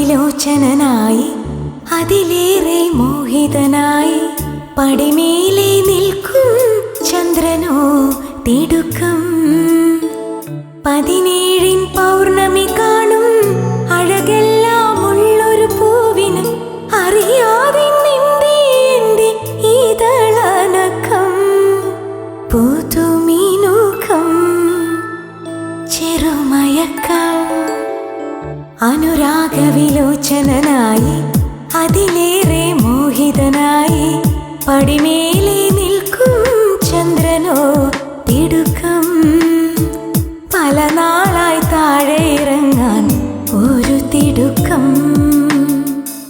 അനുരാഗവിലോചനായി അതിലേറെ മോഹിതനായി പടിമേലെ നിൽക്കും ചന്ദ്രനോ തിടുക്കം 17 പൗർണമി കാണും അഴകെല്ലാം ഉള്ളൊരു പൂവിന് അറിയാതെ നിന്റെ ഇതളനക്കം പൂത്തുമീനുക്കം ചെറുമയക്കം അനുരാഗവിലോചനായി അതിലേറെ മോഹിതനായി പടിമേലെ നിൽക്കും ചന്ദ്രനോ തിടുക്കം